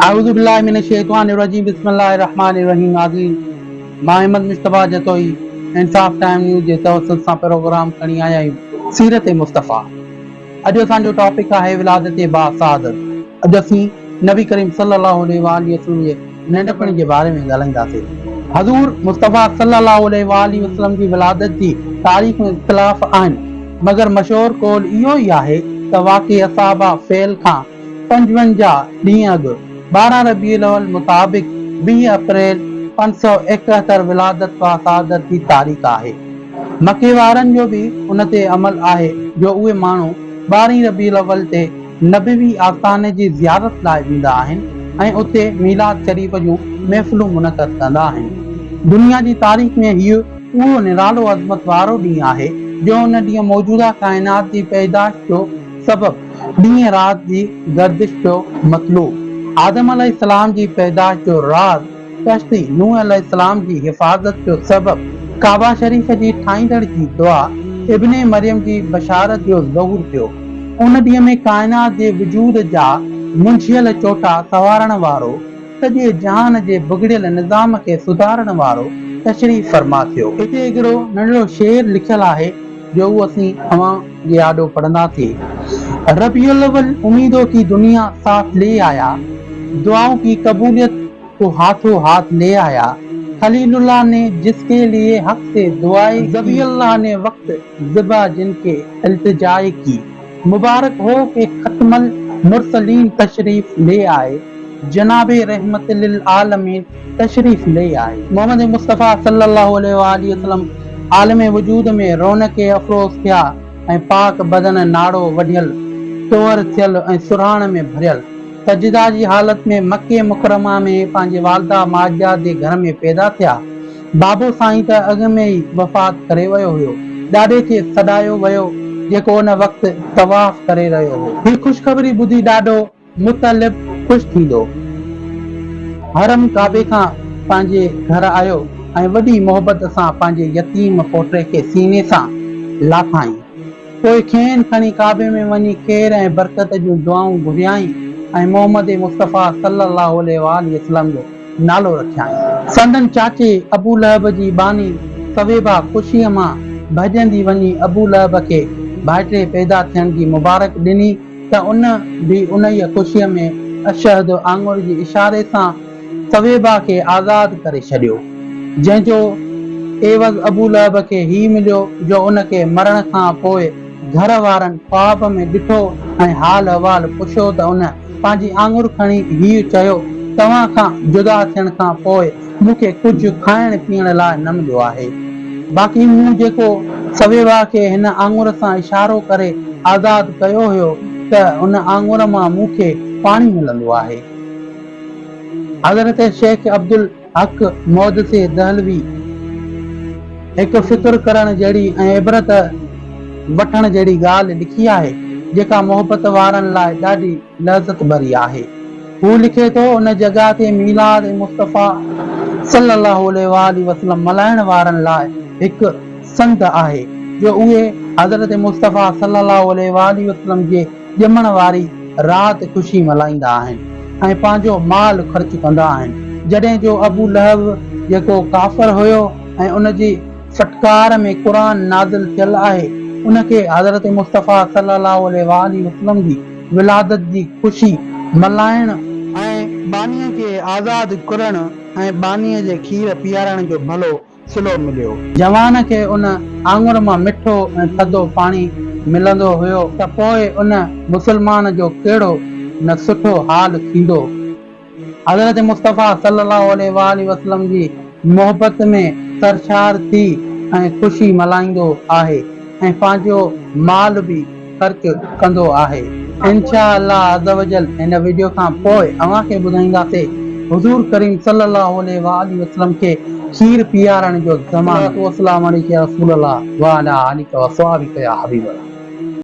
आऊज़ु बिल्लाहि मिनश शैतानिर रजीम बिस्मिल्लाहिर रहमानिर रहीम। नाज़रीन, मां अहमद मुस्तफ़ा जतोई इंसाफ टाइम न्यूज़ जे तवसुल सां प्रोग्राम खणी आया आहियूं सीरत मुस्तफ़ा। अॼु असांजो टॉपिक आहे विलादत बासादत। अॼु असीं नबी करीम सल्लल्लाहु अलैहि वसल्लम जे नंढपण जे बारे में ॻाल्हाईंदासीं। हज़ूर मुस्तफ़ा सल्लल्लाहु अलैहि वसल्लम जी विलादत जी तारीख़ में इख़्तिलाफ़ आहिनि, मगर मशहूर कौल इहो ई आहे त वाक़ई असहाबा फेल खां 55 ॾींहं अॻु 12 रबीउल अव्वल मुताबिक़ 20 अप्रैल 571 विलादत व शहादत जी तारीख़ आहे। मके वारनि जो बि उन ते अमल आहे जो उहे माण्हू 12 रबीउल अव्वल ते नबवी आस्थाने जी ज़ियारत लाइ वेंदा आहिनि ऐं उते मीलाद शरीफ़ जूं महफ़िलूं मुनक़द कंदा आहिनि। दुनिया जी तारीख़ में हीउ उहो निरालो अज़मत वारो ॾींहुं आहे जो उन ॾींहुं मौजूदा काइनात जी पैदाइश जो सबबु ॾींहुं राति जी गर्दिश जो मतलूब, आदम अलैहिस्सलाम जी पैदाइश जो राज़, कश्ती नूह अलैहिस्सलाम जी हिफ़ाज़त जो सबबु, काबा शरीफ़ जी ठाहींदड़ जी दुआ, इब्ने मरियम जी बशारत जो ज़हूर थियो। उन ॾींहुं में काइनात जे वजूद जा मुंझियल चोटा सवारण वारो, सॼे जहान जे बिगड़ियल निज़ाम खे सुधारण वारो तशरीफ़ फरमा थियो। हिते हिकिड़ो नंढड़ो शेर लिखियल आहे जो उहो असीं अवां जे आॾो पढ़ंदासीं। रबीउल अव्वल उम्मीदों की दुनिया साथ ले आया, दुआओं की कबूलियत को हाथों हाथ ले आया। खलीलुल्लाह ने जिसके लिए हक से दुआएं की, ज़बीउल्लाह ने वक्त ज़िबा जिनके इल्तिजाए की। मुबारक हो के खत्मल मुरसलीन तशरीफ ले आए, जनाबे रहमत लिल आलमीन तशरीफ ले आए। मोहम्मद मुस्तफ़ा सल्लल्लाहु अलैहि वसल्लम आलम वजूद में रौनक अफरोज़ थिया ऐं पाक बदन नाड़ो वढियल, तोहर थियल ऐं सुराण में भरियल, सजदा जी हालत में मके मुकरमा में पंहिंजे वालदा माजा जे घर में पैदा थिया। बाबो साईं त अॻ में ई वफ़ात करे वियो हुयो। ॾाॾे खे सॾायो वियो जेको उन वक़्तु तवाफ़ करे रहियो हो। हीअ ख़ुशख़बरी ॿुधी ॾाढो मुतलिब ख़ुशि थींदो हरम काबे खां पंहिंजे घर आयो ऐं वॾी मोहबत सां पंहिंजे यतीम पोटे खे सीने सां लाथाई। पोइ खेनि खणी काबे में वञी ख़ैर ऐं बरकत जूं दुआऊं घुरियाई ऐं मोहम्मद मुस्तफ़ा सल्लल्लाहु अलैहि वसल्लम जो नालो रखियाई। संदन चाचे अबू लहब जी बानी सवेबा ख़ुशीअ मां भॼंदी वञी अबू लहब खे भाइटे पैदा थियण जी मुबारक ॾिनी त उन बि उन ई ख़ुशीअ में अशहद आंगुर जी इशारे सां सवेबा खे आज़ाद करे छॾियो, जंहिंजो एवज़ अबू लहब खे ही मिलियो जो उनखे मरण खां पोइ घर वारनि ख्वाब में ॾिठो ऐं हाल अहवाल पुछियो त उन पंहिंजी आंगुर खणी हीउ चयो, तव्हां खां जुदा थियण खां पोइ मूंखे कुझु खाइण पीअण लाइ न मिलियो आहे। बाक़ी मूं जेको सवेबा खे हिन आंगुर सां इशारो करे आज़ाद कयो हुयो त उन आंगुर मां मूंखे पाणी मिलंदो आहे। हज़रत शेख अब्दुल हक मोहदसे दहलवी हिकु फिक्र करण जहिड़ी ऐं इबरत वठण जहिड़ी ॻाल्हि लिखी आहे जेका मोहबत वारनि लाइ ॾाढी लज़त भरी आहे। हू लिखे थो, उन जॻह ते मीलाद मुस्तफ़ा सल्लल्लाहु अलैहि वसल्लम मल्हाइण वारनि लाइ हिकु संद आहे जो उहे हज़रत मुस्तफ़ा सल्लल्लाहु अलैहि वसल्लम जे ॼमण वारी राति ख़ुशी मल्हाईंदा आहिनि ऐं पंहिंजो माल ख़र्च कंदा आहिनि। जॾहिं जो अबू लहब जेको काफ़िर हुयो ऐं उन जी फटकार में क़ुरान नाज़िल थियल आहे, उनखे हज़रत मुस्तफ़ा सल्लल्लाहु अलैहि वसल्लम जी विलादत जी ख़ुशी मल्हाइण ऐं बानीअ खे आज़ाद करण ऐं बानीअ जे खीर पीआरण जो भलो सिलो मिलियो। जवान खे उन आंगुर मां मिठो ऐं थधो पाणी मिलंदो हुयो त पोइ उन मुसलमान जो कहिड़ो न सुठो हाल थींदो। हज़रत मुस्तफ़ा सल्लल्लाहु अलैहि वसल्लम जी मोहबत में सरशार थी ऐं ख़ुशी मल्हाईंदो आहे ऐं पंहिंजो माल बि ख़र्च कंदो आहे। इंशा अल्लाह अज़्ज़ व जल हिन वीडियो खां पोइ अव्हां खे ॿुधाईंदासीं हुज़ूर करीम सल्लल्लाहु अलैहि वसल्लम खे खीर पीआरण जो ज़मानो। अस्सलामु अलैकुम या रसूल अल्लाह व अला आलिका व अस्हाबिका या हबीब अल्लाह।